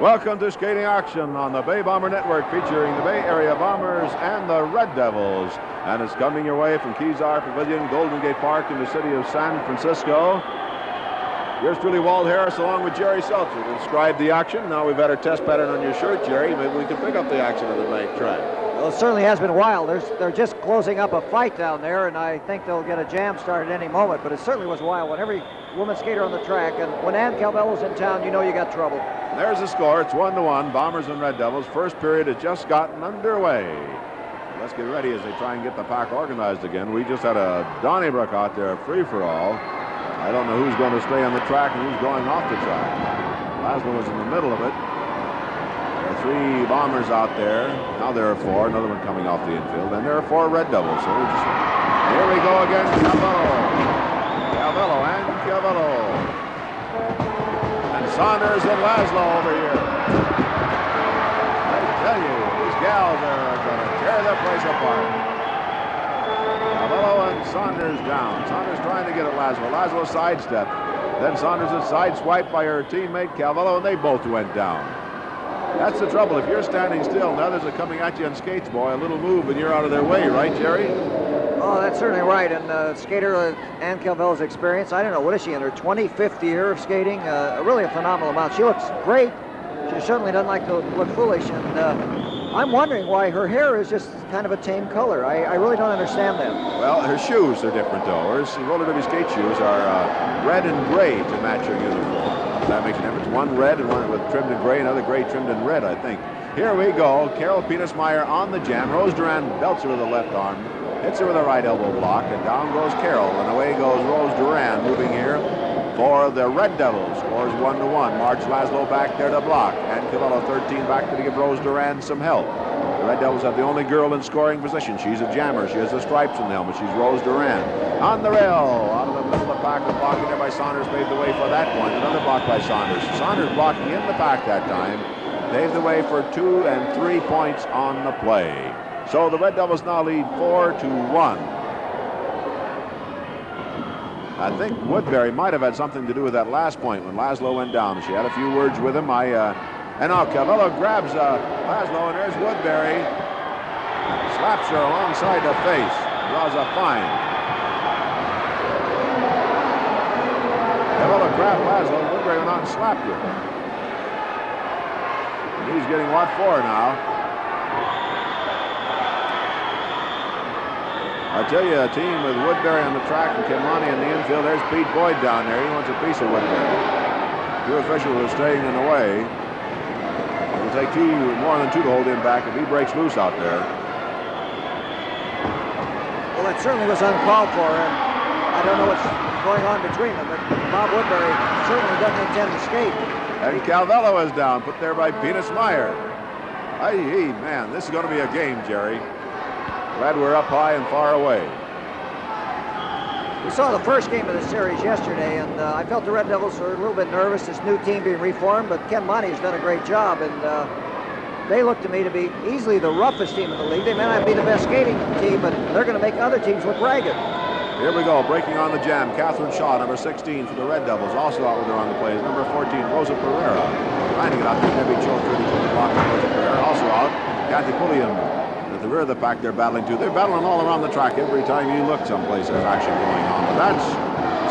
Welcome to skating action on the Bay Bomber Network, featuring the Bay Area Bombers and the Red Devils. And it's coming your way from Kezar Pavilion, Golden Gate Park in the city of San Francisco. Here's truly Walt Harris along with Jerry Seltzer to describe the action. Now we've had our test pattern on your shirt, Jerry. Maybe we can pick up the action of the night track. Well, it certainly has been wild. They're just closing up a fight down there, and I think they'll get a jam started any moment. But it certainly was wild when every woman skater on the track, and when Ann Calvello's in town, you know you got trouble. There's the score. It's 1-1. Bombers and Red Devils. First period has just gotten underway. Let's get ready as they try and get the pack organized again. We just had a Donnybrook out there, free-for-all. I don't know who's going to stay on the track and who's going off the track. Laszlo was in the middle of it. There are 3 Bombers out there. Now there are 4. Another one coming off the infield. And there are 4 Red Devils. So here we go again. Calvello and Calvello. And Saunders and Laszlo over here. I tell you, these gals are going to tear the place apart. Calvello and Saunders down. Saunders trying to get at Laszlo. Laszlo sidestepped. Then Saunders is sideswiped by her teammate Calvello, and they both went down. That's the trouble. If you're standing still and others are coming at you on skates, boy, a little move and you're out of their way, right, Jerry? Oh, that's certainly right. And skater Ann Calvello's experience, I don't know, what is she in her 25th year of skating? Really a phenomenal amount. She looks great. She certainly doesn't like to look foolish. And I'm wondering why her hair is just kind of a tame color. I really don't understand that. Well, her shoes are different, though. Her roller derby skate shoes are red and gray to match her uniform. That makes a difference. One red and one with trimmed in gray, another gray trimmed in red, I think. Here we go. Carol Penismeyer on the jam. Rose Duran belts her with the left arm, hits her with the right elbow block, and down goes Carol. And away goes Rose Duran, moving here for the Red Devils. Scores 1-1. March Laszlo back there to block. And Calvello 13 back to give Rose Duran some help. The Red Devils have the only girl in scoring position. She's a jammer. She has the stripes in the helmet. She's Rose Duran. On the rail, out of the middle of the pack, and blocking there by Saunders paved the way for that point. Another block by Saunders. Saunders blocking in the pack that time. Paved the way for 2 and 3 points on the play. So the Red Devils now lead 4-1. I think Woodberry might have had something to do with that last point when Laszlo went down. She had a few words with him. And now Calvello grabs Laszlo, and there's Woodberry. Slaps her alongside the face. Draws a fine. Calvello grabbed Laszlo. Woodberry went out and slapped her. And he's getting what for now? I tell you, a team with Woodberry on the track and Kimani in the infield. There's Pete Boyd down there. He wants a piece of Woodberry. 2 officials are staying in the way. It'll take more than 2 to hold him back if he breaks loose out there. Well, that certainly was uncalled for, and I don't know what's going on between them, but Bob Woodberry certainly doesn't intend to skate. And Calvello is down, put there by Penismeyer. Man, this is going to be a game, Jerry. Glad we're up high and far away. We saw the first game of the series yesterday, and I felt the Red Devils were a little bit nervous, this new team being reformed, but Ken Monty has done a great job, and they look to me to be easily the roughest team in the league. They may not be the best skating team, but they're going to make other teams look ragged. Here we go, breaking on the jam. Catherine Shaw, number 16 for the Red Devils, also out with her on the plays. Number 14, Rosa Pereira, trying to get out there. Debbie Cho, 32 block, Rosa Pereira, also out. Kathy Pulliam at the rear of the pack, they're battling too. They're battling all around the track. Every time you look someplace, there's action going on. But that's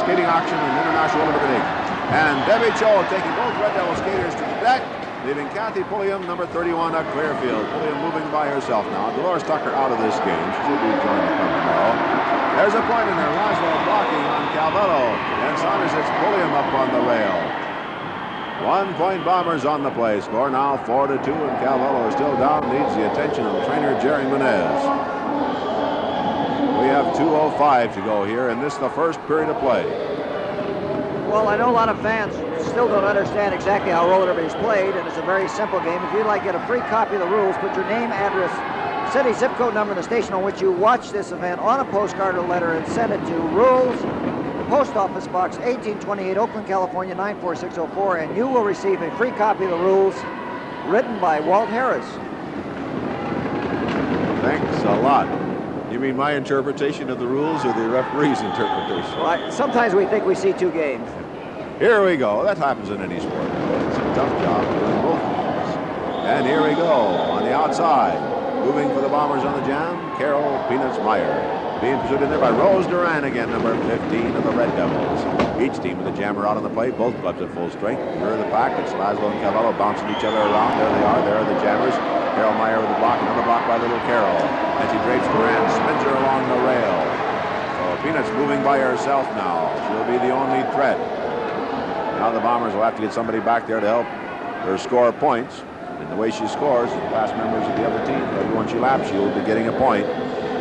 skating action in International Olympic League. And Debbie Cho taking both Red Devil skaters to the deck, leaving Kathy Pulliam, number 31, at Clearfield. Pulliam moving by herself now. Dolores Tucker out of this game. She should be joining the club tomorrow. There's a point in there. Laszlo blocking on Calvello. And Saunders hits Pulliam up on the rail. 1 point Bombers on the play. Score now 4-2, and Calvello is still down. Needs the attention of trainer Jerry Menez. We have 2:05 to go here, and this is the first period of play. Well, I know a lot of fans still don't understand exactly how roller derby is played, and it's a very simple game. If you'd like to get a free copy of the rules, put your name, address, city, zip code number, and the station on which you watch this event on a postcard or letter and send it to Rules, Post Office Box 1828, Oakland, California 94604, and you will receive a free copy of the rules written by Walt Harris. Thanks a lot. You mean my interpretation of the rules or the referee's interpretation? Well, sometimes we think we see 2 games. Here we go. That happens in any sport. It's a tough job. Both And here we go on the outside. Moving for the Bombers on the jam, Carol Peanuts Meyer. Being pursued in there by Rose Duran again, number 15 of the Red Devils. Each team with the jammer out on the plate, both clubs at full strength. Rear of the pack, it's Laszlo and Calvello bouncing each other around. There they are, there are the jammers. Carol Meyer with the block, another block by little Carol. And she drapes Duran, spins her along the rail. So Peanuts moving by herself now. She'll be the only threat. Now the Bombers will have to get somebody back there to help her score points. And the way she scores, past members of the other team, everyone she laps, she will be getting a point.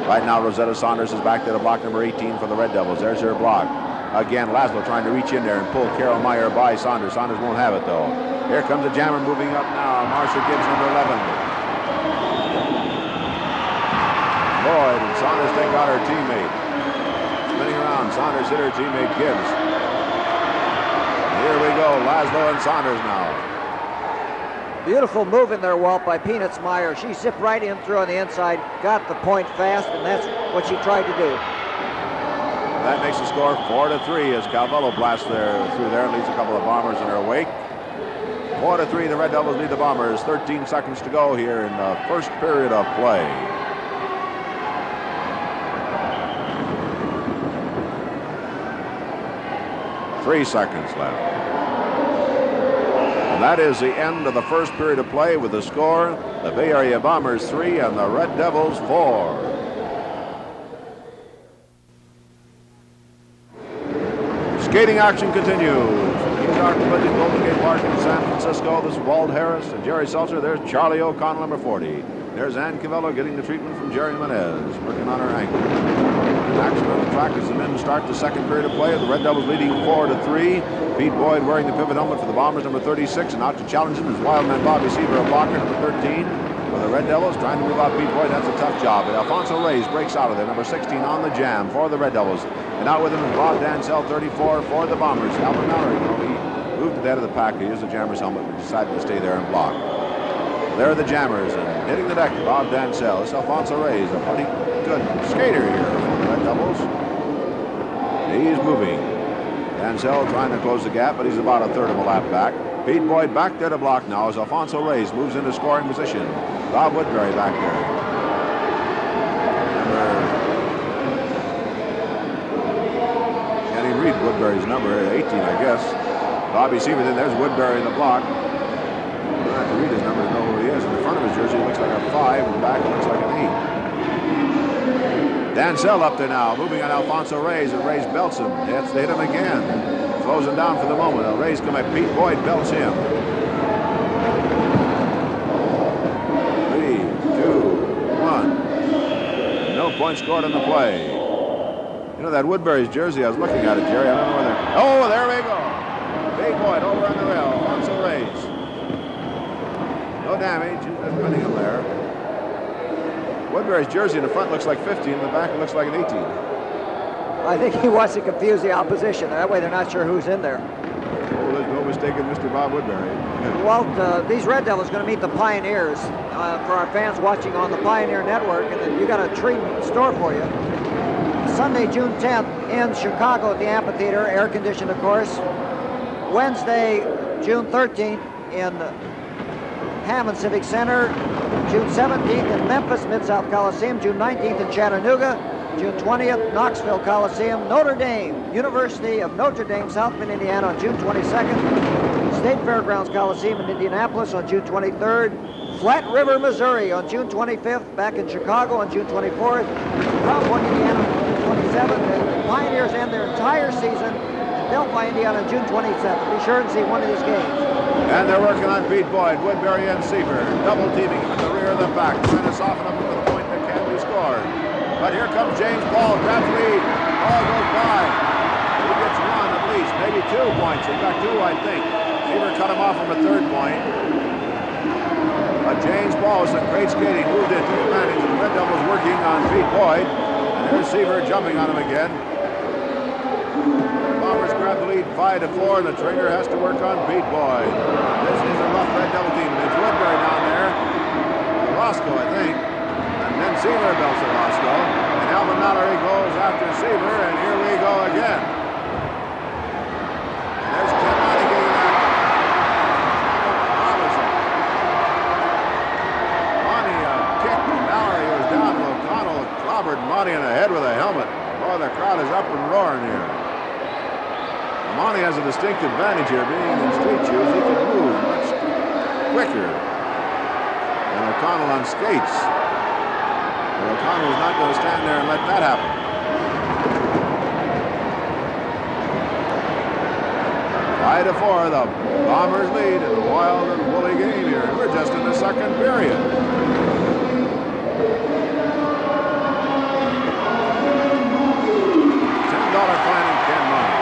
Right now, Rosetta Saunders is back there to block number 18 for the Red Devils. There's her block. Again, Laszlo trying to reach in there and pull Carol Meyer by Saunders. Saunders won't have it, though. Here comes the jammer moving up now. Marcia Gibbs, number 11. Lloyd and Saunders take out her teammate. Spinning around, Saunders hit her teammate Gibbs. Here we go, Laszlo and Saunders now. Beautiful move in there, Walt, by Peanuts Meyer. She zipped right in through on the inside, got the point fast, and that's what she tried to do. That makes the score 4-3 as Calvello blasts through there and leads a couple of Bombers in her wake. 4-3, the Red Devils lead the Bombers. 13 seconds to go here in the first period of play. Three seconds left. And that is the end of the first period of play with the score, the Bay Area Bombers 3 and the Red Devils 4. Skating action continues. These are collision Golden Gate Park in San Francisco. This is Walt Harris and Jerry Seltzer. There's Charlie O'Connell, number 40. There's Ann Calvello getting the treatment from Jerry Menez, working on her ankle. Action on the track as the men start the second period of play. The Red Devils leading 4-3. Pete Boyd wearing the pivot helmet for the Bombers, number 36, and out to challenge him is Wildman Bobby Seaver, a blocker, number 13. For the Red Devils, trying to move out Pete Boyd, that's a tough job. But Alfonso Reyes breaks out of there, number 16 on the jam for the Red Devils. And out with him is Bob Dansell, 34 for the Bombers. Alvin Mallory, he moved to the head of the pack. He used the jammer's helmet, but decided to stay there and block. There are the jammers, and hitting the deck, Bob Dansell. It's Alfonso Reyes, a pretty good skater here for the Red Devils. He's moving. Dansell trying to close the gap, but he's about a third of a lap back. Pete Boyd back there to block now as Alfonso Reyes moves into scoring position. Bob Woodberry back there. Can't even read Woodberry's number, 18, I guess. Bobby Seaver, then there's Woodberry in the block. You don't have to read his number to know who he is. In the front of his jersey, it looks like a 5, and back it looks like an 8. Dansell up there now, moving on Alfonso Reyes, and Reyes belts him. They hit him again. Slows him down for the moment. Reyes come at Pete Boyd, belts him. 3, 2, 1. No point scored on the play. You know that Woodberry's jersey, I was looking at it, Jerry. I don't know where they're... Oh, there we go. Pete Boyd over on the rail. Alfonso Reyes. No damage. He's just putting him there. Woodberry's jersey in the front looks like 50, in the back it looks like an 18. I think he wants to confuse the opposition. That way they're not sure who's in there. Oh, there's no mistaking Mr. Bob Woodberry. Walt, these Red Devils are going to meet the Pioneers for our fans watching on the Pioneer Network, and then you got a treat in store for you. Sunday, June 10th in Chicago at the amphitheater, air-conditioned, of course. Wednesday, June 13th in Hammond Civic Center. June 17th in Memphis, Mid-South Coliseum. June 19th in Chattanooga. June 20th, Knoxville Coliseum. Notre Dame, University of Notre Dame, South Bend, Indiana on June 22nd. State Fairgrounds Coliseum in Indianapolis on June 23rd. Flat River, Missouri on June 25th. Back in Chicago on June 24th. Round 1, Indiana on June 27th. And the Pioneers end their entire season in Delphi, Indiana on June 27th. Be sure and see one of these games. And they're working on Pete Boyd, Woodberry, and Seaver. Double teaming him at the rear of the pack, trying to soften up with a point that can be scored. But here comes James Ball, grabs the lead. Ball goes by. He gets one at least, maybe 2 points. He got 2, I think. Seaver cut him off from a 3rd point. But James Ball, with some great skating, moved in, took advantage. The Red Devils working on Pete Boyd. And there's Seaver jumping on him again. Bombers grab the lead 5-4, and the trainer has to work on Pete Boyd. This is a rough Red Devil team. It's Woodberry down there. Roscoe, I think. And then Seaver belts at Roscoe. And Alvin Mallory goes after Seaver, and here we go again. There's Ken Monty getting that. up and roaring here. Monty has a distinct advantage here, being in street shoes. He can move much quicker than O'Connell on skates. But O'Connell is not going to stand there and let that happen. 5-4, the Bombers lead in a wild and woolly game here. We're just in the second period. $10 fine and Ken Monty.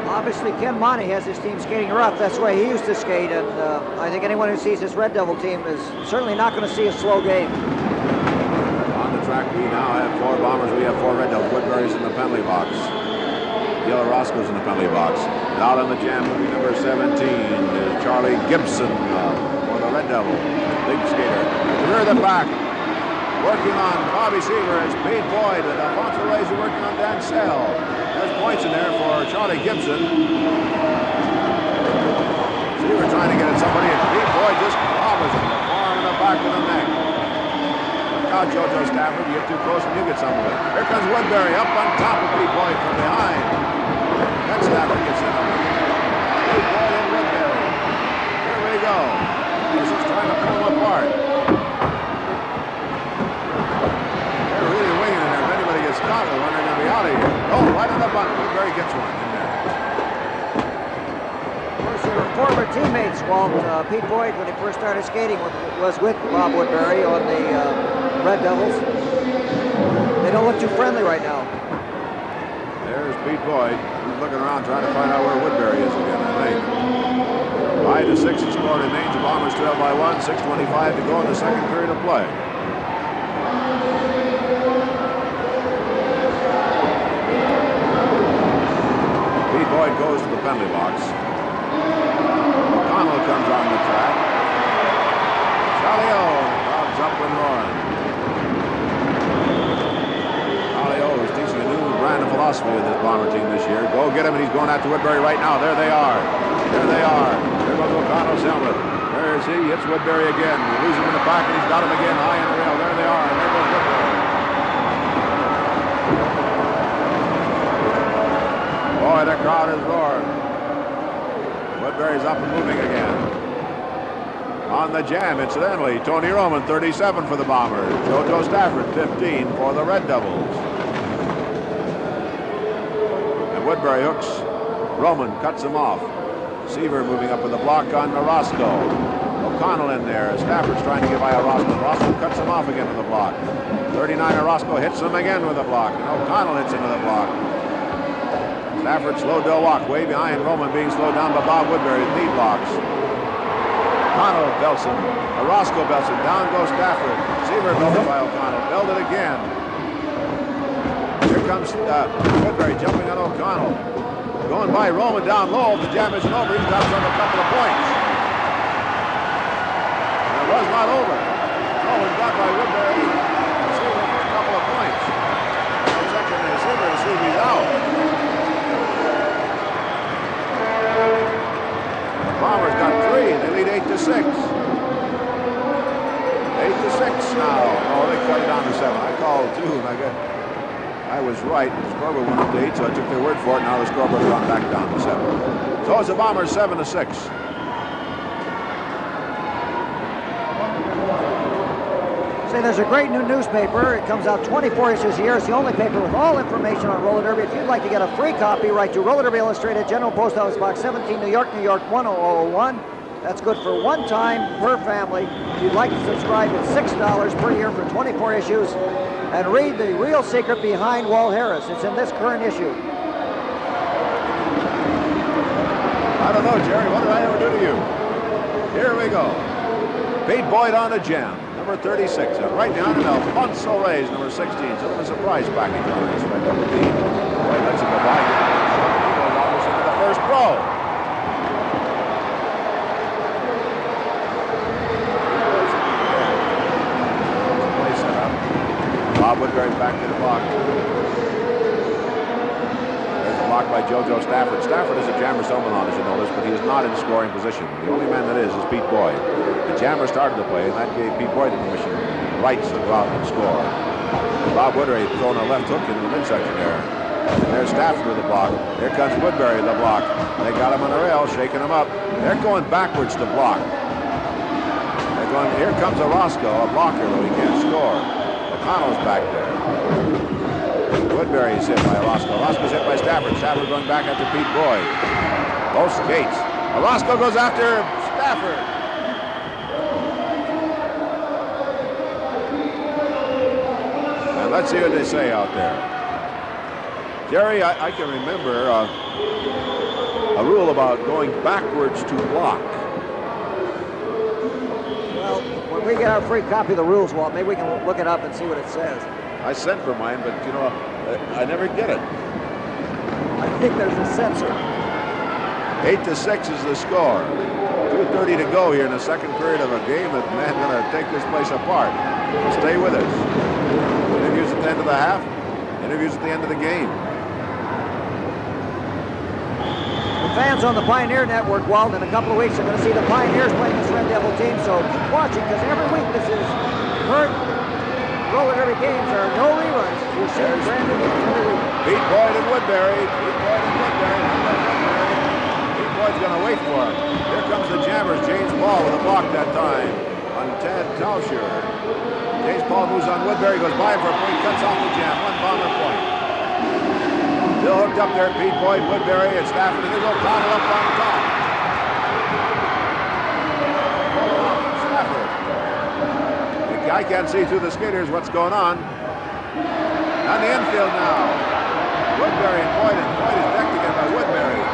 Obviously, Ken Monty has his team skating rough. That's the way he used to skate, and I think anyone who sees this Red Devil team is certainly not going to see a slow game. On the track, we now have 4 Bombers. We have 4 Red Devils. Woodberry's in the penalty box. Yellow Roscoe's in the penalty box. And out on the jam, movie number 17 is Charlie Gibson for the Red Devil. Big skater. Rear the back. Working on Bobby Seaver is Pete Boyd, and Alfonso Reyes is working on Dan Sale. There's points in there for Charlie Gibson. Seaver trying to get at somebody, and Pete Boyd just clobbers him. The arm in the back of the neck. Look out, JoJo Stafford. You get too close and you get some of it. Here comes Woodberry up on top of Pete Boyd from behind. Then Stafford gets in on him. Pete Boyd and Woodberry. Here we go. This is trying to pull them apart. Caught, when they're going to be out of here. Oh, right on the button. Woodberry gets one in there. Of course, your former teammates, Walt, Pete Boyd, when he first started skating, was with Bob Woodberry on the Red Devils. They don't look too friendly right now. There's Pete Boyd. He's looking around trying to find out where Woodberry is again, I think. 5-6 the score remains. The Bombers trail by 1. 6:25 to go in the second period of play. Boyd goes to the penalty box. O'Connell comes on the track. Calvello crowds up and roaring. Calvello is teaching a new brand of philosophy with this Bomber team this year. Go get him, and he's going after Woodberry right now. There they are. There they are. There goes O'Connell's helmet. There's he. Hits Woodberry again. We lose him in the back, and he's got him again high in the rail. There they are. And there goes Woodberry. Boy, the crowd is roaring. Woodberry's up and moving again. On the jam, incidentally, Tony Roman, 37 for the Bombers. JoJo Stafford, 15 for the Red Devils. And Woodberry hooks. Roman cuts him off. Seaver moving up with a block on Roscoe. O'Connell in there. Stafford's trying to get by Roscoe. Roscoe cuts him off again with a block. 39 Roscoe hits him again with a block. And O'Connell hits him with a block. Stafford slowed to a walk, way behind Roman, being slowed down by Bob Woodberry with knee blocks. O'Connell belts him. Roscoe belts him. Down goes Stafford. Seaver belted by O'Connell. Belted again. Here comes Woodberry jumping on O'Connell. Going by Roman down low. The jam isn't over. He drops on a couple of points. And it was not over. Roman got by Woodberry. Seaver for a couple of points. No second to Seaver to see if he's out. The Bombers got 3. They lead 8-6. 8-6 now. Oh, they cut it down to 7. I called 2, and I was right. The scoreboard went up to 8, so I took their word for it. Now the scoreboard's gone back down to 7. So it's the Bombers 7-6. Say, there's a great new newspaper. It comes out 24 issues a year. It's the only paper with all information on roller derby. If you'd like to get a free copy, write to Roller Derby Illustrated, General Post Office Box 17, New York, 10001. That's good for one time per family. If you'd like to subscribe, it's $6 per year for 24 issues. And read the real secret behind Walt Harris. It's in this current issue. I don't know, Jerry. What did I ever do to you? Here we go. Pete Boyd on the jam. Number 36, and right behind him, Alfonso Reyes, number 16. So a surprise package on this Red Devil team. Boyd lets him go by. He goes almost into the first row. Play set up. Bob Woodberry back to the block. There's a block by JoJo Stafford. Stafford is a jammer Somanon, as you know this, but he is not in scoring position. The only man that is Pete Boyd. The jammer started the play, and that gave Pete Boyd the permission rights to go out and score. Bob Woodberry throwing a left hook into the midsection there. And there's Stafford with the block. Here comes Woodberry with the block. They got him on the rail, shaking him up. They're going backwards to block. They're going, here comes a Roscoe, a blocker, though he can't score. O'Connell's back there. Woodberry is hit by Roscoe. Roscoe's hit by Stafford. Stafford going back after Pete Boyd. Both skates. Roscoe goes after Stafford. And let's see what they say out there. Jerry, I can remember a rule about going backwards to block. Well, when we get our free copy of the rules, Walt, maybe we can look it up and see what it says. I sent for mine, but you know, I never get it. I think there's a censor. 8-6 is the score. 2:30 to go here in the second period of a game that man's going to take this place apart. Stay with us. Interviews at the end of the half. Interviews at the end of the game. The fans on the Pioneer Network, Walt, in a couple of weeks are going to see the Pioneers playing this Red Devil team, so keep watching, because every week this is current roller derby games. There are no reruns. You see brand new games every week. Pete Boyd and Woodberry. Pete Boyd and Woodberry. Pete Boyd's going to wait for him. Here comes the Jammers. James Paul with a block that time on Ted Tauscher. James Paul moves on Woodberry, goes by him for a point, cuts off the jam. One bomber point. Still hooked up there, Pete Boyd, Woodberry, and Stafford, and there's O'Connell up on top. Stafford. I can't see through the skaters what's going on. On the infield now. Woodberry and Boyd is decked again by Woodberry. He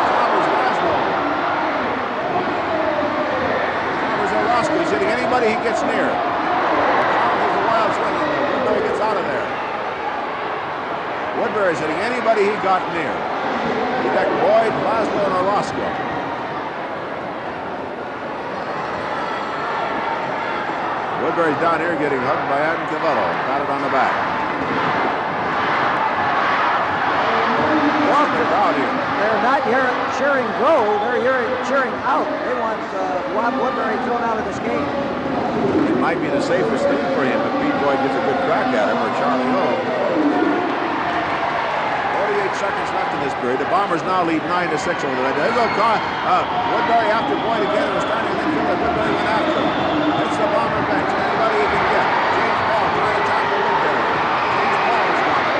clobbers Laszlo. Clobbers Roscoe. He's hitting anybody he gets near. Collins is a wild swing, and Woodberry gets out of there. Woodberry's hitting anybody he got near. He decked Boyd, Laszlo, and Orozco. Woodberry's down here getting hugged by Adam Calvello. Patted on the back. They're not cheering go, they're cheering out. They want Rob Woodberry thrown out of this game. It might be the safest thing for him if Pete Boyd gets a good crack at him, or Charlie Lowe. 48 seconds left in this period. The Bombers now lead 9-6 over the Red. There you go, Woodberry after Boyd again. It was starting to think that Woodberry went after him. It's the Bomber bench. Anybody he can get. James Paul trying to tackle Woodberry. James Paul is gone.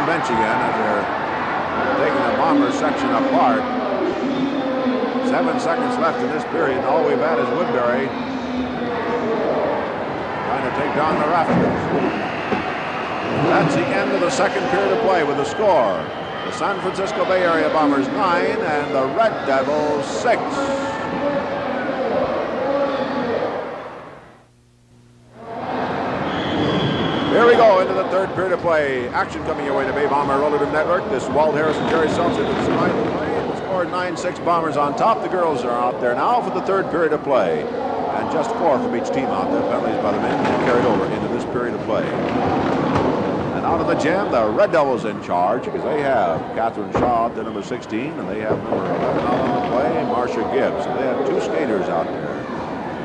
Bench again as they're taking the Bombers section apart. 7 seconds left in this period, and all we've had is Woodberry trying to take down the rafters. That's the end of the second period of play with the score. The San Francisco Bay Area Bombers 9 and the Red Devils 6. Here we go into the third period of play. Action coming your way to Bay Bomber Roller Derby Network. This Walt Harris and Jerry Seltzer to the side of the play. The score 9-6 Bombers on top. The girls are out there now for the third period of play. And just 4 from each team out there. Penalties by the men and carried over into this period of play. And out of the jam, the Red Devils in charge because they have Catherine Shaw out there, number 16, and they have number 11 out on the play, Marcia Gibbs. So they have 2 skaters out there.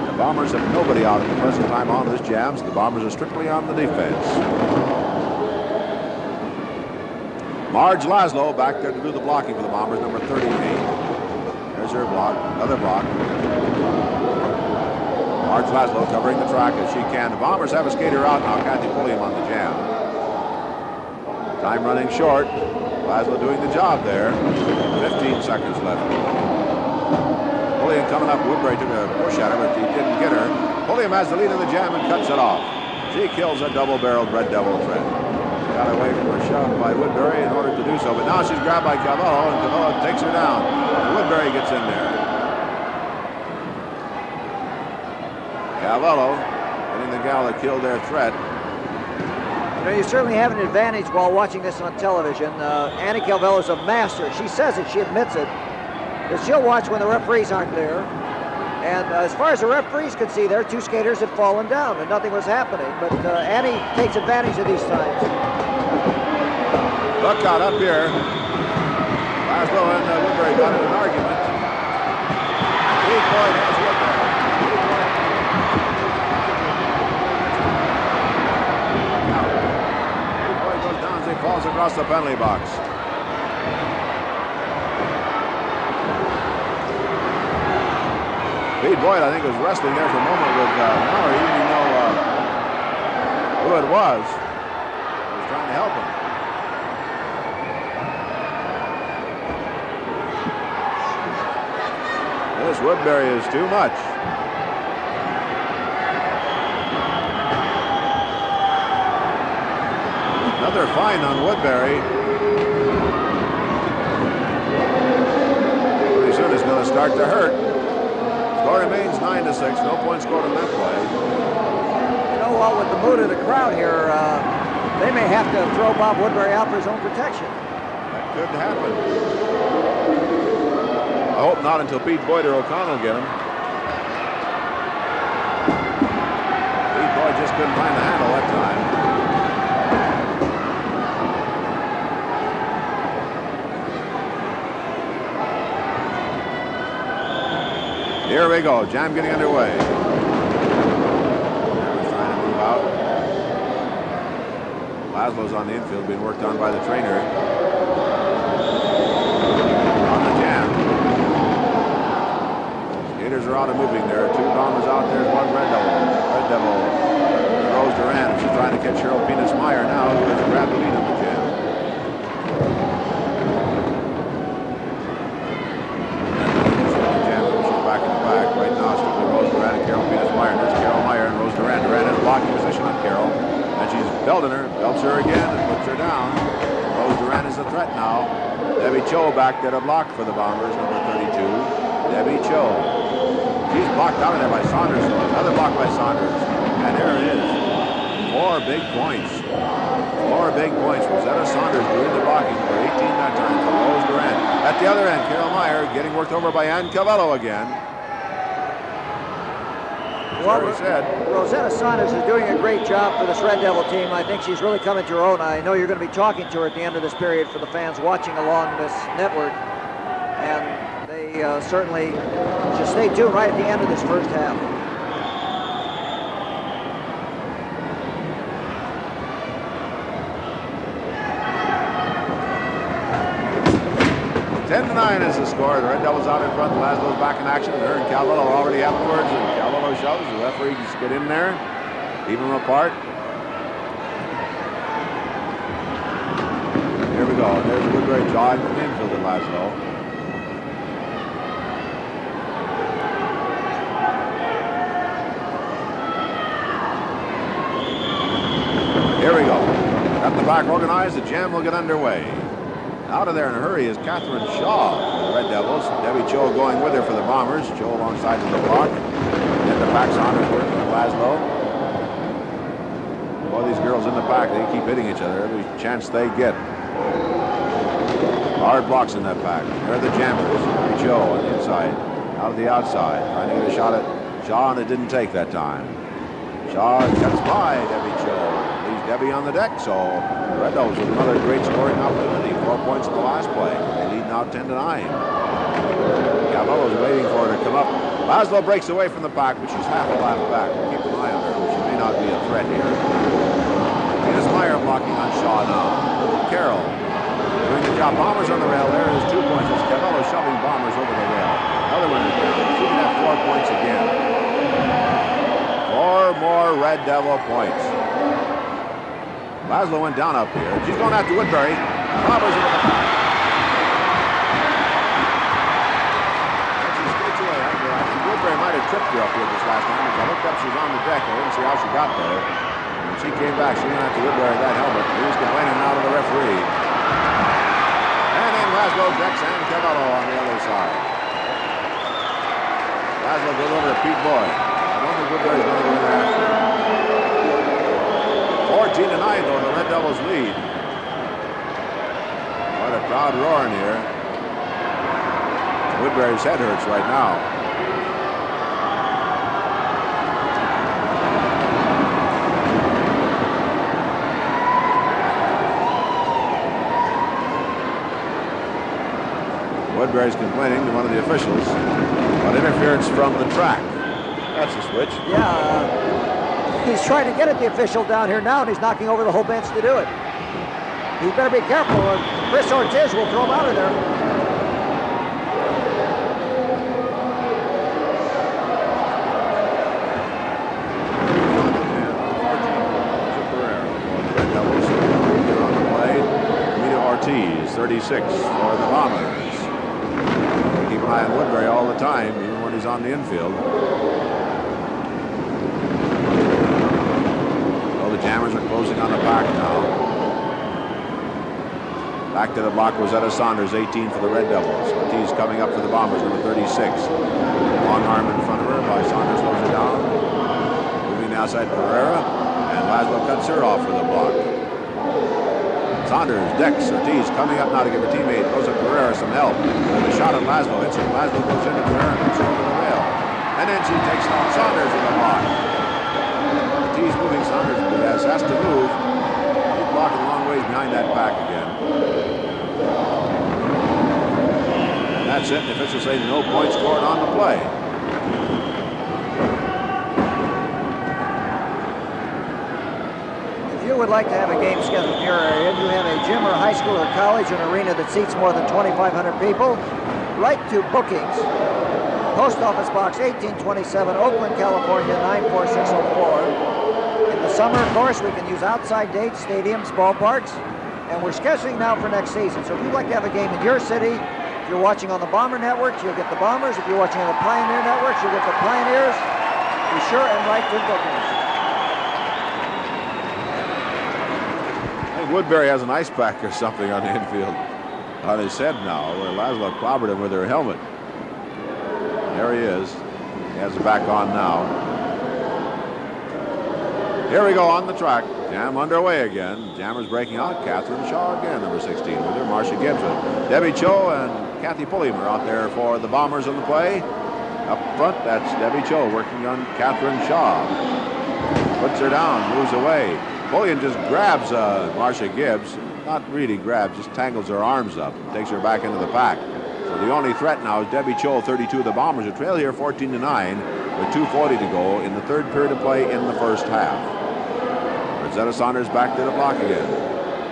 The Bombers have nobody out at the present time on this jam, so the Bombers are strictly on the defense. Marge Laszlo back there to do the blocking for the Bombers, number 38. There's her block, another block. Marge Laszlo covering the track as she can. The Bombers have a skater out now, Kathy Pulliam on the jam. Time running short. Laszlo doing the job there. 15 seconds left. Pulliam coming up. Woodberry took a push at her, but he didn't get her. Pulliam has the lead in the jam and cuts it off. She kills a double-barreled Red Devil threat. Got away from a shove by Woodberry in order to do so, but now she's grabbed by Calvello, and Calvello takes her down. And Woodberry gets in there. Calvello getting the gal that killed their threat. You know, you certainly have an advantage while watching this on television. Annie Calvello is a master. She says it. She admits it. is she'll watch when the referees aren't there. And as far as the referees could see, their two skaters had fallen down and nothing was happening. But Annie takes advantage of these times. Look out up here. Laszlo and Woodberry got in an argument. Pete Boyd has Woodberry. Pete Boyd goes down as he falls across the penalty box. Pete Boyd, I think, was wrestling there for a moment with Mallory. He didn't even know who it was. He was trying to help him. This Woodberry is too much. Another fine on Woodberry. Pretty soon it's going to start to hurt. Score remains 9-6. No points scored in that play. You know what? With the mood of the crowd here, they may have to throw Bob Woodberry out for his own protection. That could happen. I hope not until Pete Boyd or O'Connell get him. Pete Boyd just couldn't find the handle that time. Here we go. Jam getting underway. Everyone's trying to move out. Laszlo's on the infield being worked on by the trainer. On the jam. Skaters are out and moving. There are two bombers out there. One Red Devil. Red Devil. Rose Duran. She's trying to catch Cheryl Penis-Meyer now, who has grabbed the lead on the jam. Right now, it's strictly Rose Duran and Carol Penis-Meyer. There's Carol Meyer and Rose Duran. Duran has blocking position on Carol. And she's belting her, belts her again, and puts her down. Rose Duran is a threat now. Debbie Cho back there to block for the Bombers, number 32. Debbie Cho. She's blocked out of there by Saunders. Another block by Saunders. And there it is. 4 big points. 4 big points. Rosetta Saunders doing the blocking for 18 that time for Rose Duran. At the other end, Carol Meyer getting worked over by Ann Calvello again. Well, Rosetta Saunders is doing a great job for this Red Devil team. I think she's really coming to her own. I know you're going to be talking to her at the end of this period for the fans watching along this network. And they certainly should stay tuned right at the end of this first half. Nine is the score. The Red Devils out in front. Laszlo's back in action. Her and Calvello already afterwards. And Calvello shoves. The referees get in there. Keep them apart. Here we go. There's Woodberry jawing from the infield at Laszlo. Here we go. Got the back organized. The jam will get underway. Out of there in a hurry is Catherine Shaw for the Red Devils. Debbie Cho going with her for the Bombers. Cho alongside of the block. And the back Saunders working with Laszlo. Boy, these girls in the back, they keep hitting each other every chance they get. Hard blocks in that pack. There are the jammers. Debbie Cho on the inside. Out of the outside. Trying to get a shot at Shaw, and it didn't take that time. Shaw cuts by Debbie Cho. Leaves Debbie on the deck, so the Red Devils with another great scoring opportunity. 4 points in the last play. They lead now 10-9. Calvello's waiting for her to come up. Laszlo breaks away from the pack, but she's half a lap back. Keep an eye on her. She may not be a threat here. Penis-Meyer blocking on Shaw now. Carroll doing the job. Bombers on the rail. There is 2 points. It's Calvello shoving Bombers over the rail. Another one is down. She can have 4 points again. 4 more Red Devil points. Laszlo went down up here. She's going after Woodberry. Bombers into the back. She skates away. I think Woodberry might have tripped her up here this last time. As I looked up, she was on the deck. I didn't see how she got there. When she came back, she went after Woodberry that helmet. He was complaining now to the referee. And then Laszlo decks and Calvello on the other side. Laszlo goes over to Pete Boyd. I don't think Woodberry's going to go in there after. 14-9 though, the Red Devils lead. What a crowd roaring here. Woodberry's head hurts right now. Woodberry's complaining to one of the officials about interference from the track. That's a switch. Yeah, he's trying to get at the official down here now, and he's knocking over the whole bench to do it. He better be careful, or Chris Ortiz will throw him out of there. Ortiz, 36 for the Bombers. Keep an eye on Woodberry all the time, even when he's on the infield. Well, the Jammers are closing on the pack now. Back to the block, Rosetta Saunders, 18 for the Red Devils. Ortiz coming up for the Bombers, number 36. Long arm in front of her by Saunders, slows her down. Moving the outside, Pereira, and Laszlo cuts her off for the block. Saunders, Dex, Ortiz coming up now to give her teammate Rosa Pereira some help. With a shot at Laszlo. Hits her. Laszlo goes into Pereira and hits her over the rail. And then she takes on Saunders in the block. Ortiz moving, Saunders has to move. He's blocking a long ways behind that pack again. And that's it. The officials say no points scored on the play. If you would like to have a game scheduled in your area, and you have a gym or high school or college or an arena that seats more than 2,500 people, write to bookings, Post Office Box 1827, Oakland, California, 94604. In the summer, of course, we can use outside dates, stadiums, ballparks, and we're scheduling now for next season. So if you'd like to have a game in your city, if you're watching on the Bomber Network, you'll get the Bombers. If you're watching on the Pioneer Networks, you'll get the Pioneers. Be sure and write to bookings. Woodberry has an ice pack or something on the infield on his head now, where Laszlo clobbered him with her helmet. There he is. He has it back on now. Here we go on the track. Jam underway again. Jammers breaking out. Catherine Shaw again, number 16 with her. Marcia Gibson. Debbie Cho and Kathy Pulliam are out there for the Bombers in the play. Up front, that's Debbie Cho working on Catherine Shaw. Puts her down, moves away. Pulliam just grabs Marcia Gibbs. Not really grabs, just tangles her arms up and takes her back into the pack. So the only threat now is Debbie Cho, 32 of the Bombers, who trail here 14-9 with 2:40 to go in the third period of play in the first half. Rosetta Saunders back to the block again.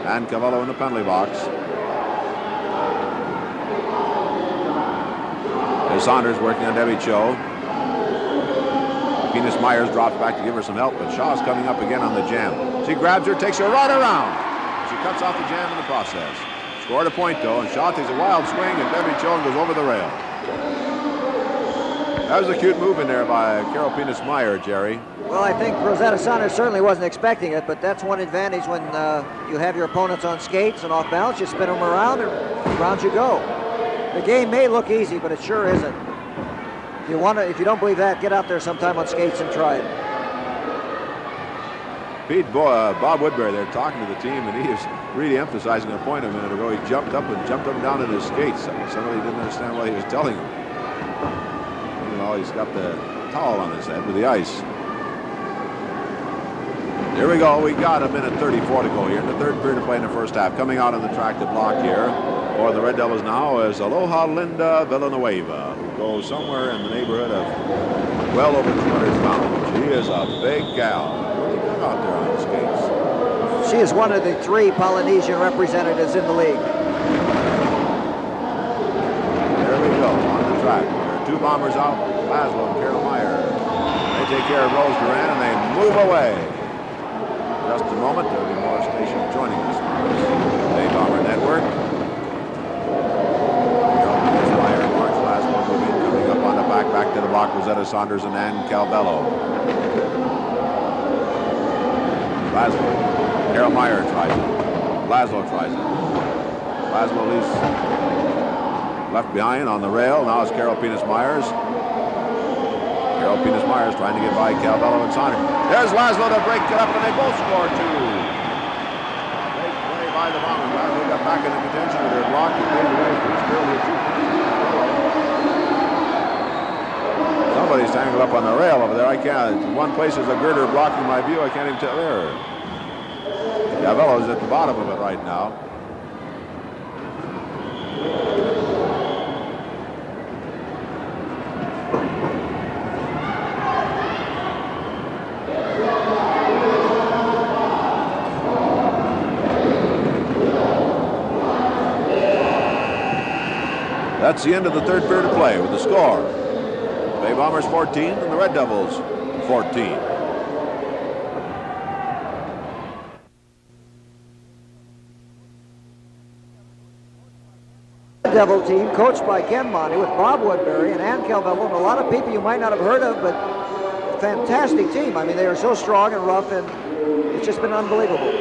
And Calvello in the penalty box. There's Saunders working on Debbie Cho. Venus Myers drops back to give her some help, but Shaw's coming up again on the jam. She grabs her, takes her right around. She cuts off the jam in the process. Scored a point, though, and Shaw takes a wild swing, and Debbie Cho goes over the rail. That was a cute move in there by Carol Venus Meyer, Jerry. Well, I think Rosetta Saunders certainly wasn't expecting it, but that's one advantage when you have your opponents on skates and off balance. You spin them around, and around you go. The game may look easy, but it sure isn't. If you don't believe that, get out there sometime on skates and try it. Bob Woodberry there talking to the team, and he is really emphasizing a point a minute ago. He jumped up and down in his skates. Somebody didn't understand what he was telling him. You know, he's got the towel on his head with the ice. Here we go. We got a minute 34 to go here in the third period of play in the first half. Coming out on the track to block here for the Red Devils now is Aloha Linda Villanueva, who goes somewhere in the neighborhood of well over 200 pounds. She is a big gal. Really good out there on skates. She is one of the 3 Polynesian representatives in the league. There we go on the track. There are 2 Bombers out, Laszlo and Carol Meyer. They take care of Rose Duran and they move away. Just a moment, there will be more stations joining us on the Bomber Network. Coming up on the back to the block, Rosetta Saunders and Ann Calvello. Laszlo. Carol Meyer tries it. Laszlo tries it. Laszlo leaves left behind on the rail. Now it's Carol Venus Myers. Carol Venus Myers trying to get by Calvello and Saunders. There's Laszlo to break it up, and they both score 2. Great play by the Bombers. Laszlo got back into contention with their block. He played away. Somebody's tangled up on the rail over there. I can't. In one place there's a girder blocking my view. I can't even tell there. Calvello's at the bottom of it right now. That's the end of the third period of play with the score. Bay Bombers 14 and the Red Devils 14. Devil team coached by Ken Monty with Bob Woodberry and Ann Calvello and a lot of people you might not have heard of, but fantastic team. I mean, they are so strong and rough, and it's just been unbelievable.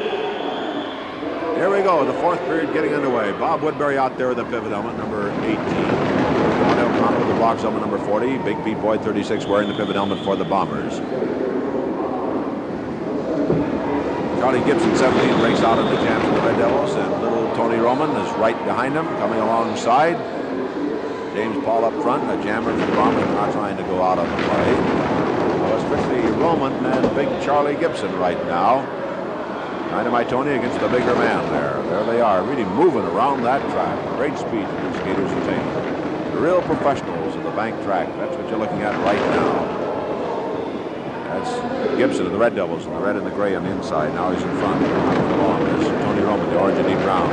Here we go, the fourth period getting underway. Bob Woodberry out there with the pivot helmet, number 18. Monty O'Connell with the box helmet, number 40. Big Pete Boyd, 36, wearing the pivot helmet for the Bombers. Charlie Gibson, 17, breaks out in the jam for the Red Devils, and little Tony Roman is right behind him, coming alongside. James Paul up front, a jammer for the Bombers, not trying to go out on the play. So it's strictly Roman and big Charlie Gibson right now. Dynamite Tony against the bigger man there. There they are, really moving around that track. Great speed that the skaters attain. The real professionals of the bank track. That's what you're looking at right now. That's Gibson of the Red Devils, and the red and the gray on the inside. Now he's in front. There's Tony Roman, the orange and deep brown.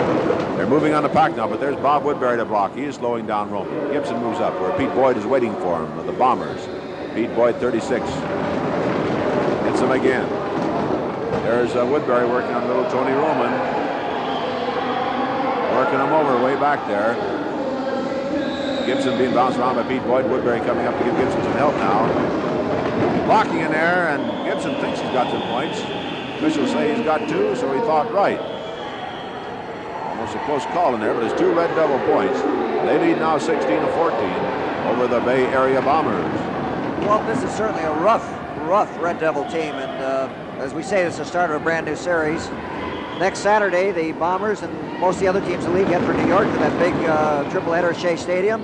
They're moving on the pack now, but there's Bob Woodberry to block. He is slowing down Roman. Gibson moves up where Pete Boyd is waiting for him with the Bombers. Pete Boyd, 36. Hits him again. There's Woodberry working on little Tony Roman. Working him over way back there. Gibson being bounced around by Pete Boyd. Woodberry coming up to give Gibson some help now. Blocking in there, and Gibson thinks he's got some points. Officials say he's got two, so he thought right. Almost a close call in there, but it's two Red Devil points. They lead now 16-14 over the Bay Area Bombers. Well, this is certainly a rough Red Devil team, and as we say, it's the start of a brand new series. Next Saturday, the Bombers and most of the other teams in the league head for New York to that big triple header at Shea Stadium.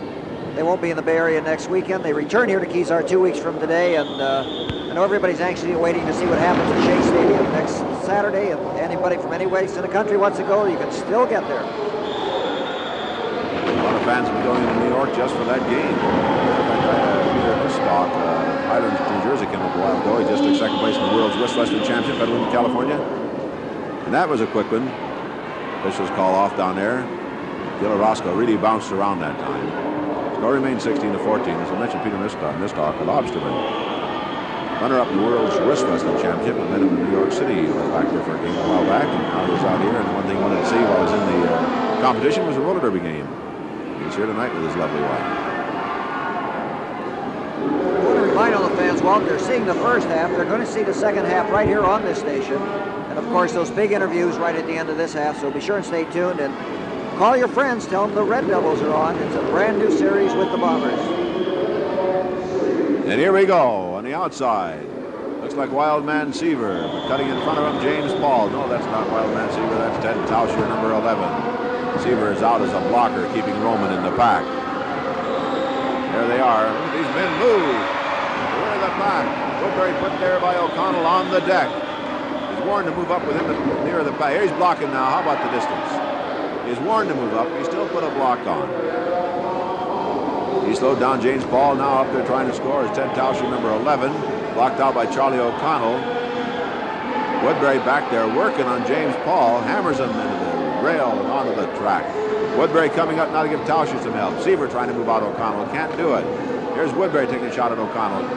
They won't be in the Bay Area next weekend. They return here to Kezar 2 weeks from today, and I know everybody's anxiously waiting to see what happens at Shea Stadium next Saturday. And anybody from any place in the country wants to go, you can still get there. A lot of fans will be going to New York just for that game. Peter Hiscock, Highlands, New Jersey, came up a while ago. He just took second place in the World's Wrist Wrestling Championship at Lincoln, California. And that was a quick one. Officials call off down there. Gil Orozco really bounced around that time. Score remains 16-14. As I mentioned, Peter Hiscock, a lobsterman. Runner-up in the World's Wrist Wrestling Championship. I met him in New York City. He was back there for a game a while back, and now he was out here. And one thing he wanted to see while I was in the competition was the roller derby game. He's here tonight with his lovely wife. I want to remind all the fans, while they're seeing the first half, they're going to see the second half right here on this station. And of course, those big interviews right at the end of this half, so be sure and stay tuned and call your friends, tell them the Red Devils are on. It's a brand new series with the Bombers. And here we go on the outside. Looks like Wildman Seaver, but cutting in front of him, James Paul. No, that's not Wildman Seaver, that's Ted Tauscher, number 11. Seaver is out as a blocker, keeping Roman in the pack. There they are. These men move. Where are the pack? Woodberry put there by O'Connell on the deck. He's warned to move up with him near the pack. Here he's blocking now. How about the distance? He's warned to move up. He still put a block on. He slowed down James Paul. Now up there trying to score is Ted Tauscher, number 11. Blocked out by Charlie O'Connell. Woodberry back there working on James Paul. Hammers him into the rail and onto the track. Woodberry coming up now to give Tauscher some help. Seaver trying to move out O'Connell. Can't do it. Here's Woodberry taking a shot at O'Connell.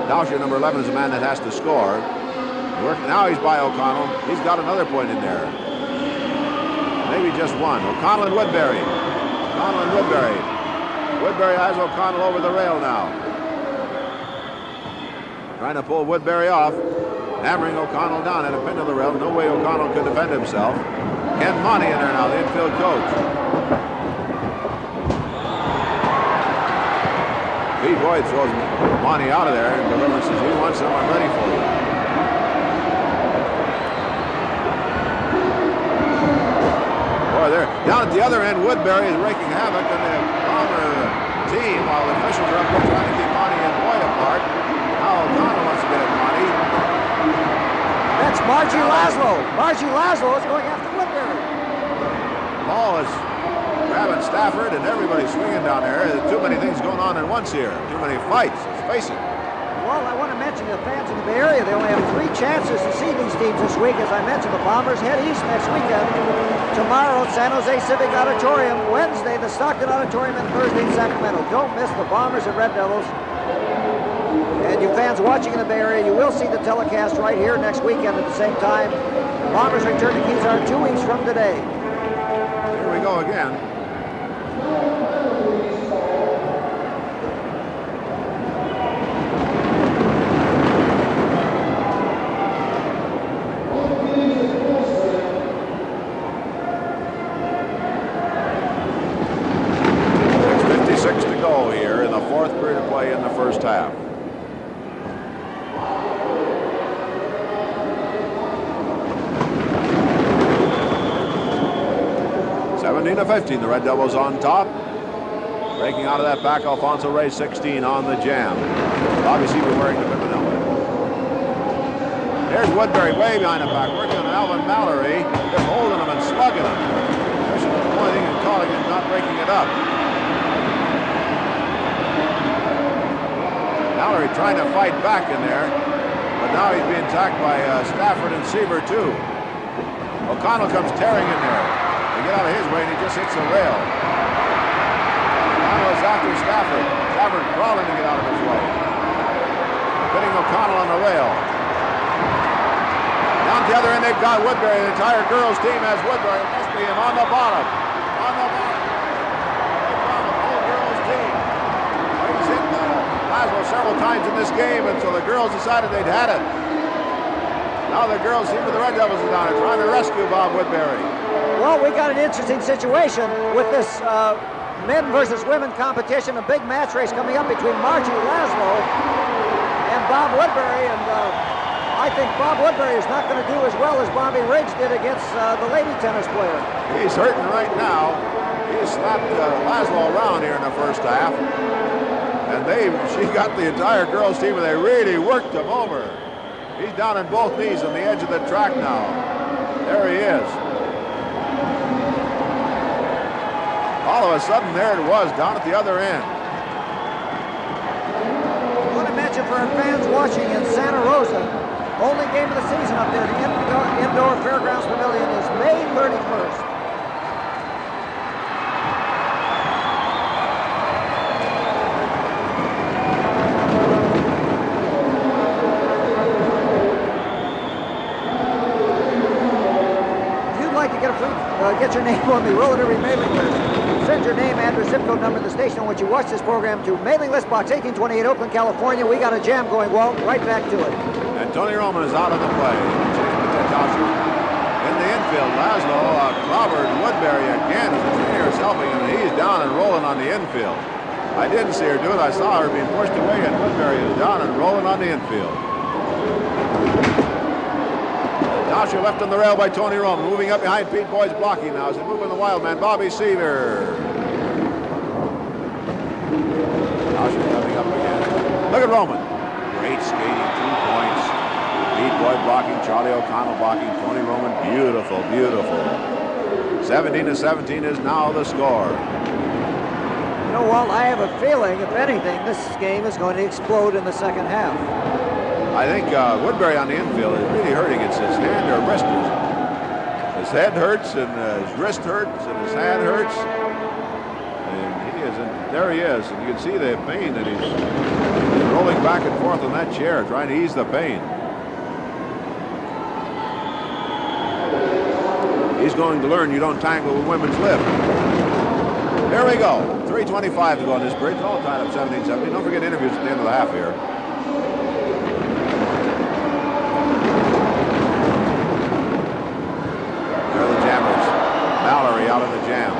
Tauscher, number 11, is the man that has to score. Now he's by O'Connell. He's got another point in there. Maybe just one. O'Connell and Woodberry. O'Connell and Woodberry. Woodberry has O'Connell over the rail now. Trying to pull Woodberry off. Hammering O'Connell down at a pin to the rail. No way O'Connell could defend himself. Ken Monty in there now, the infield coach. Pete Boyd throws Monty out of there and delivers says, "You want some? I'm ready for you." Boy, there down at the other end, Woodberry is wreaking havoc on the Bomber team while the officials are up there trying to keep Monty and Boyd apart. start. Now O'Connell wants to get it, Monty. That's Margie Laszlo. Margie Laszlo is going after Woodberry. Ball is grabbing Stafford, and everybody's swinging down there. There's too many things going on at once here. Too many fights, let's face it. Well, I want to mention the fans in the Bay Area. They only have 3 chances to see these teams this week. As I mentioned, the Bombers head east next weekend. Tomorrow, San Jose Civic Auditorium. Wednesday, the Stockton Auditorium, and Thursday in Sacramento. Don't miss the Bombers and Red Devils. And you fans watching in the Bay Area, you will see the telecast right here next weekend at the same time. The Bombers return to Keysar 2 weeks from today. Here we go again. In the first half. (17-15), the Red Devils on top. Breaking out of that pack, Alfonso Reyes, 16 on the jam. Bobby Seaver wearing the Pippin helmet. There's Woodberry way behind the pack, working on Alvin Mallory, just holding him and slugging him. Pushing him, pointing and calling him, not breaking it up. Mallory trying to fight back in there, but now he's being attacked by Stafford and Seaver too. O'Connell comes tearing in there. They get out of his way and he just hits the rail. O'Connell is after Stafford. Stafford crawling to get out of his way. Hitting O'Connell on the rail. Down at the other end they've got Woodberry. The entire girls team has Woodberry. It must be him on the bottom. On the bottom. They found the whole girls team. He's hit Laszlo several times in this game, and so the girls decided they'd had it. Now the girls team with the Red Devils are down there trying to rescue Bob Woodberry. Well, we got an interesting situation with this men versus women competition. A big match race coming up between Margie Laszlo and Bob Woodberry, and I think Bob Woodberry is not going to do as well as Bobby Riggs did against the lady tennis player. He's hurting right now. He slapped Laszlo around here in the first half. And she got the entire girls team, and they really worked him over. He's down on both knees on the edge of the track now. There he is. All of a sudden, there it was, down at the other end. I want to mention for our fans watching in Santa Rosa, only game of the season up there, the Indoor Fairgrounds Pavilion is May 31st. Get your name on the Roller Derby mailing list. Send your name, address, zip code, number, the station on which you watch this program to Mailing List Box 1828, Oakland, California. We got a jam going, Walt. Right back to it. And Tony Roman is out of the play. In the infield, Laszlo clobbered Woodberry again as the trainer is helping him. He's down and rolling on the infield. I didn't see her do it. I saw her being pushed away, and Woodberry is down and rolling on the infield. Tasha left on the rail by Tony Roman. Moving up behind Pete Boyd's blocking now as they move in the wild man, Bobby Seaver. Tasha coming up again. Look at Roman. Great skating, 2 points. Pete Boyd blocking, Charlie O'Connell blocking, Tony Roman. Beautiful, beautiful. 17-17 is now the score. You know, Walt, I have a feeling, if anything, this game is going to explode in the second half. I think Woodberry on the infield is really hurting. It's his hand or wrist. His head hurts, and his wrist hurts, and his hand hurts. And he isn't. There he is, and you can see the pain that he's rolling back and forth on that chair, trying to ease the pain. He's going to learn you don't tangle with women's lift. Here we go. 3:25 to go on this bridge. All tied up 17-17. Don't forget interviews at the end of the half here. Mallory out of the jam.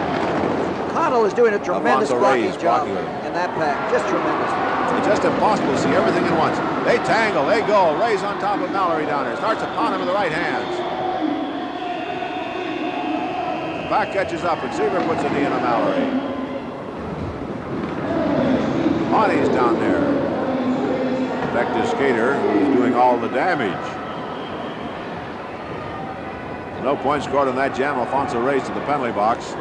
Connell is doing a tremendous blocking job blocking in that pack. Just tremendous. It's just impossible to see everything at once. They tangle, they go. Ray's on top of Mallory down there. Starts upon him with the right hands. Back catches up, and Seaver puts a knee on Mallory. Monty's down there. effective skater who's doing all the damage. No points scored on that jam. Alfonso Reyes to the penalty box.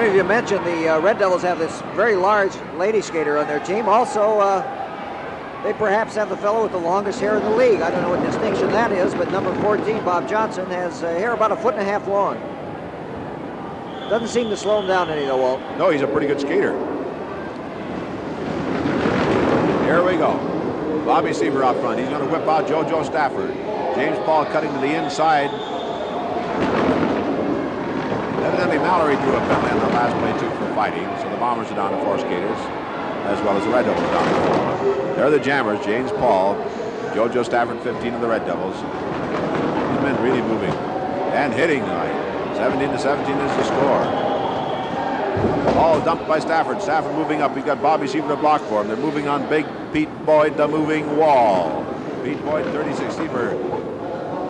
You mentioned the Red Devils have this very large lady skater on their team. Also, they perhaps have the fellow with the longest hair in the league. I don't know what distinction that is, but number 14, Bob Johnson, has hair about 1.5 feet long. Doesn't seem to slow him down any, though, Walt. No, he's a pretty good skater. Here we go. Bobby Seaver out front. He's going to whip out JoJo Stafford. James Paul cutting to the inside. Evidently, Mallory drew a penalty on the last play, too, for fighting. So the Bombers are down to 4 skaters, as well as the Red Devils down to 4. There are the Jammers, James Paul, JoJo Stafford, 15 of the Red Devils. These men really moving and hitting tonight. 17-17 is the score. Ball dumped by Stafford. Stafford moving up. He's got Bobby Seaver to block for him. They're moving on Big Pete Boyd, the moving wall. Pete Boyd, 36. Seaver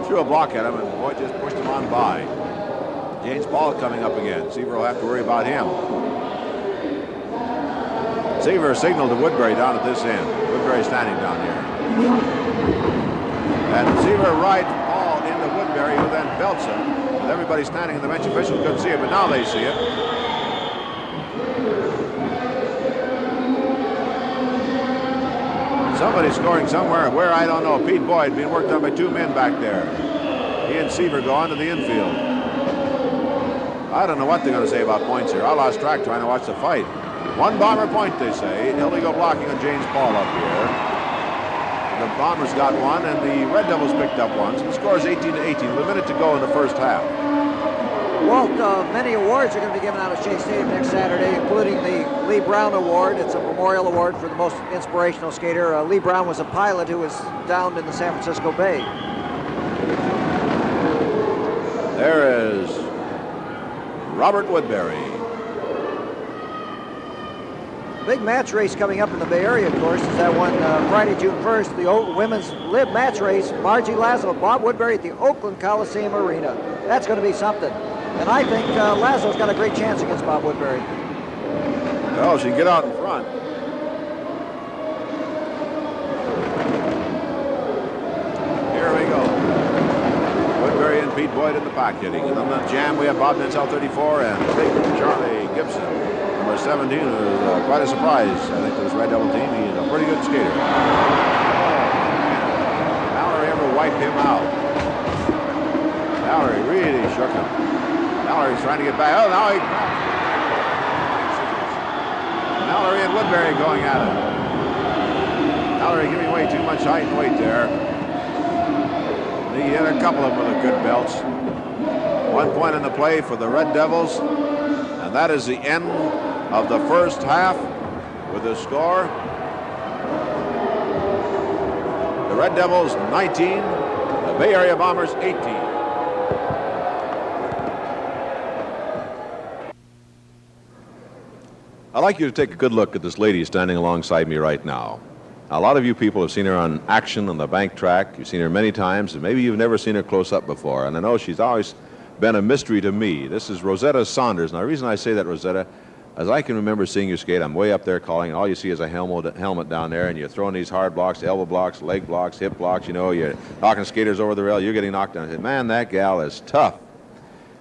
threw a block at him, and Boyd just pushed him on by. James Paul coming up again. Seaver will have to worry about him. Seaver signaled to Woodberry down at this end. Woodberry standing down here. And Seaver right Paul into Woodberry, who then belts him. With everybody standing in the bench, officials couldn't see it, but now they see it. Somebody's scoring somewhere. Where, I don't know. Pete Boyd being worked on by 2 men back there. He and Seaver go on to the infield. I don't know what they're going to say about points here. I lost track trying to watch the fight. 1 Bomber point, they say. Illegal blocking on James Paul up here. The Bombers got one, and the Red Devils picked up one. So the score is 18-18 with a minute to go in the first half. Walt, many awards are going to be given out at Shea Stadium next Saturday, including the Lee Brown Award. It's a memorial award for the most inspirational skater. Lee Brown was a pilot who was downed in the San Francisco Bay. There is Robert Woodberry. Big match race coming up in the Bay Area, of course, is that one Friday, June 1st, the women's live match race. Margie Laszlo, Bob Woodberry at the Oakland Coliseum Arena. That's going to be something. And I think Laszlo's got a great chance against Bob Woodberry. Oh, she can get out in front. Here we go. Woodberry and Pete Boyd in the pack hitting. And on the jam, we have Bob Nensel, 34, and Big Charlie Gibson, number 17, who is quite a surprise, I think, to this Red Devil team. He's a pretty good skater. Mallory ever wiped him out. Mallory really shook him. Mallory's trying to get back. Oh, now he... Mallory and Woodberry going at it. Mallory giving away too much height and weight there. He hit a couple of them with the good belts. 1 point in the play for the Red Devils. And that is the end of the first half with the score. The Red Devils 19, the Bay Area Bombers 18. I'd like you to take a good look at this lady standing alongside me right now. A lot of you people have seen her on action on the bank track. You've seen her many times, and maybe you've never seen her close up before. And I know she's always been a mystery to me. This is Rosetta Saunders. Now, the reason I say that, Rosetta, as I can remember seeing you skate, I'm way up there calling, and all you see is a helmet down there, and you're throwing these hard blocks, elbow blocks, leg blocks, hip blocks. You know, you're knocking skaters over the rail. You're getting knocked down. I said, man, that gal is tough.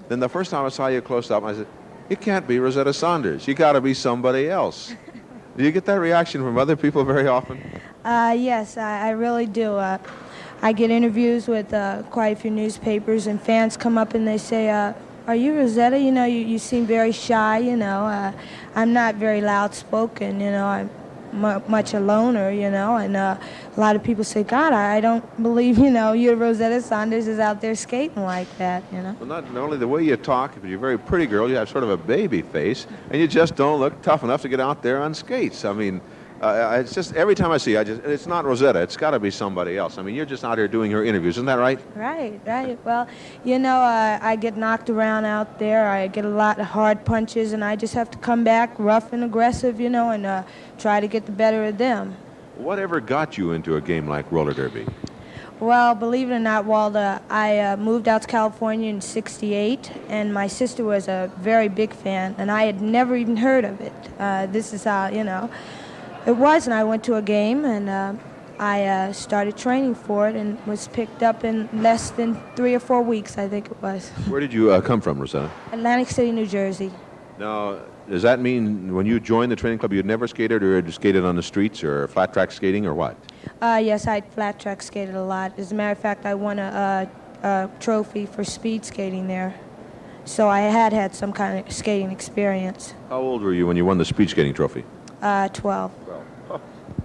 Then the first time I saw you close up, I said, it can't be Rosetta Saunders. You got to be somebody else. Do you get that reaction from other people very often? Yes, I really do. I get interviews with quite a few newspapers, and fans come up and they say, are you Rosetta? You know, you seem very shy, you know. I'm not very loud-spoken, you know. I'm much a loner, you know, and a lot of people say, God, I don't believe, you know, your Rosetta Saunders is out there skating like that, you know. Well, not only the way you talk, but you're a very pretty girl. You have sort of a baby face, and you just don't look tough enough to get out there on skates. I mean, it's just every time I see you, it's not Rosetta. It's got to be somebody else. I mean, you're just out here doing your interviews. Isn't that right? Right. Well, you know, I get knocked around out there. I get a lot of hard punches, and I just have to come back rough and aggressive, you know, and try to get the better of them. Whatever got you into a game like roller derby? Well, believe it or not, Walter, I moved out to California in '68, and my sister was a very big fan, and I had never even heard of it. This is how, you know. It was, and I went to a game, and I started training for it and was picked up in less than 3 or 4 weeks, I think it was. Where did you come from, Rosetta? Atlantic City, New Jersey. Now, does that mean when you joined the training club, you'd never skated or had skated on the streets or flat track skating or what? Yes, I flat track skated a lot. As a matter of fact, I won a trophy for speed skating there. So I had some kind of skating experience. How old were you when you won the speed skating trophy? 12.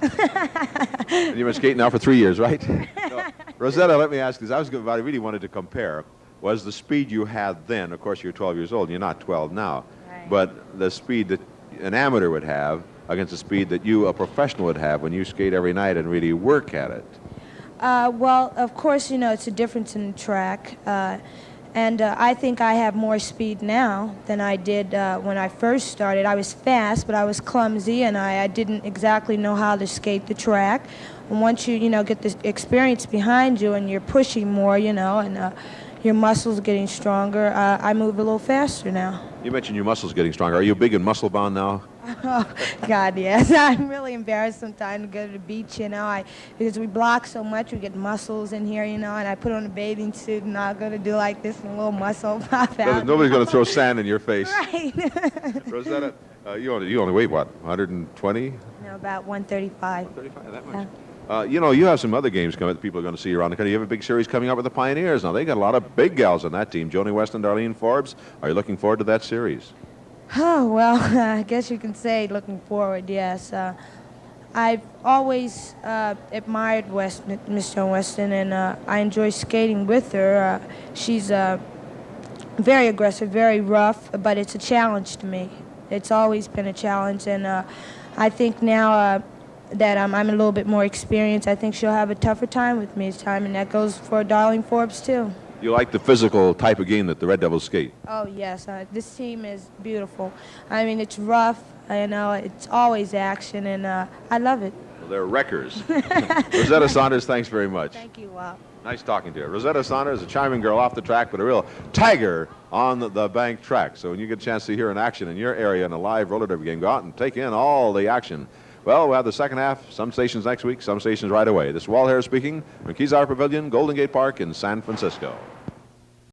And you've been skating now for 3 years, right? No. Rosetta, let me ask you, I really wanted to compare. Was the speed you had then, of course you're 12 years old, and you're not 12 now, Right. but the speed that an amateur would have against the speed that you, a professional, would have when you skate every night and really work at it? Well, of course, it's a difference in the track. And I think I have more speed now than I did when I first started. I was fast, but I was clumsy, and I didn't exactly know how to skate the track. And once you, get the experience behind you and you're pushing more, and your muscles getting stronger, I move a little faster now. You mentioned your muscles getting stronger. Are you big and muscle bound now? Oh, God, yes. I'm really embarrassed sometimes to go to the beach, because we block so much, we get muscles in here, and I put on a bathing suit, and I'll go to do like this, and a little muscle pop out. Nobody's going to throw sand in your face. Right. Rosetta, you only weigh, what, 120? No, about 135. 135, that Yeah. much? You have some other games coming that people are going to see around the country. You have a big series coming up with the Pioneers. Now, they got a lot of big gals on that team. Joni West and Darlene Forbes. Are you looking forward to that series? Oh, well, I guess you can say looking forward, yes. I've always admired Miss Joan Weston, and I enjoy skating with her. She's very aggressive, very rough, but it's a challenge to me. It's always been a challenge, and I think now that I'm a little bit more experienced, I think she'll have a tougher time with me this time, and that goes for Darlene Forbes, too. You like the physical type of game that the Red Devils skate? Oh, yes. This team is beautiful. I mean, it's rough, it's always action, and I love it. Well, they're wreckers. Rosetta Saunders, thanks very much. Thank you, Walt. Nice talking to you. Rosetta Saunders, a charming girl off the track, but a real tiger on the bank track. So when you get a chance to hear an action in your area in a live roller derby game, go out and take in all the action. Well, we'll have the second half, some stations next week, some stations right away. This is Walt Harris speaking from Keys Pavilion, Golden Gate Park in San Francisco.